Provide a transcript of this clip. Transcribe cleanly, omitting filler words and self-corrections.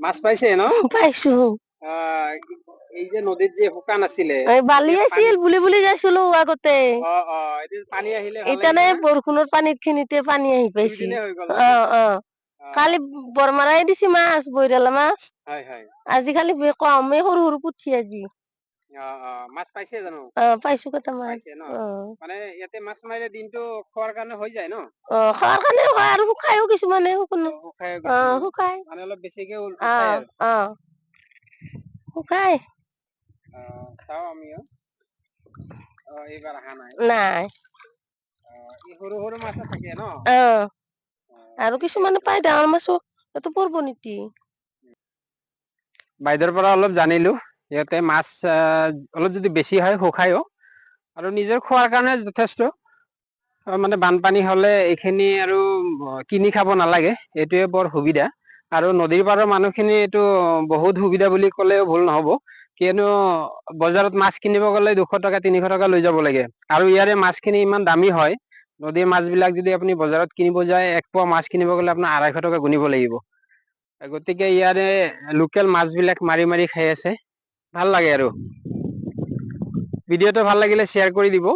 মাছ পাইছে ন? পাইছো। এই যে নদীত যে শুকান আছিলে, বালি আছিল বুলি বুলি যাইছিলো আগতে। এদিন পানী আহিলে ভাল ইতানে লাগিছে না? বৰষুণৰ পানীত খিনিতে পানী আহি পাইছি। দুইদিনে হৈ গ'ল ন? কালি বৰমাৰাই দিছি মাছ, বৈৰালা মাছ। হয় হয়। আজিকালি কম, সৰু সৰু পুঠি আজি। মাছ পাইছে জানো? পাইছো কেইটামান। পাইছে ন? মানে ইয়াতে মাছ মাৰিলে দিনটো খোৱাৰ কাৰণে হৈ যায় ন? খোৱাৰ কাৰণে হয় আৰু শুকায়ো কিছুমানে শুকাই কিছুমানে। শুকাই। মানে অলপ বেছিকে উঠাই আৰু। শুকাই। চাও আমিও। এইবাৰ অহা নাই। নাই। এই সৰু সৰু মাছো থাকে ন? আৰু ঠিকে কিছুমানে আছে। পাই ডাঙৰ মাছো, এইটো পৰিব নেকি? বাইদেউৰ পৰা অলপ জানিলো, ইয়াতে মাছ অলপ যদি বেছি হয় শুকায়ো। আৰু নিজৰ খোৱাৰ কাৰণে যথেষ্ট। মানে বানপানী হলে এইখিনি আৰু কিনি খাব নালাগে, এইটোয়ে বৰ সুবিধা। আৰু নদীৰ পাৰৰ মানুহখিনি এইটো বহুত সুবিধা বুলি ক'লেও ভুল নহব। কিয়নো বজাৰত মাছ কিনিব গলে 200 টকা 300 টকা লৈ যাব লাগে। আৰু ইয়াৰে মাছখিনি ইমান দামী হয়। নদীৰ মাছ বিলাক যদি আপুনি বজাৰত কিনিব যায়, 1 পোৱা মাছ কিনিব গলে আপোনাৰ 250 টকা গুনিব লাগিব। গতিকে ইয়াৰে লোকেল মাছ বিলাক মাৰি মাৰি খাই আছে, ভাল লাগে আৰু। ভিডিঅ'টো ভাল লাগিলে শ্বেয়াৰ কৰি দিব।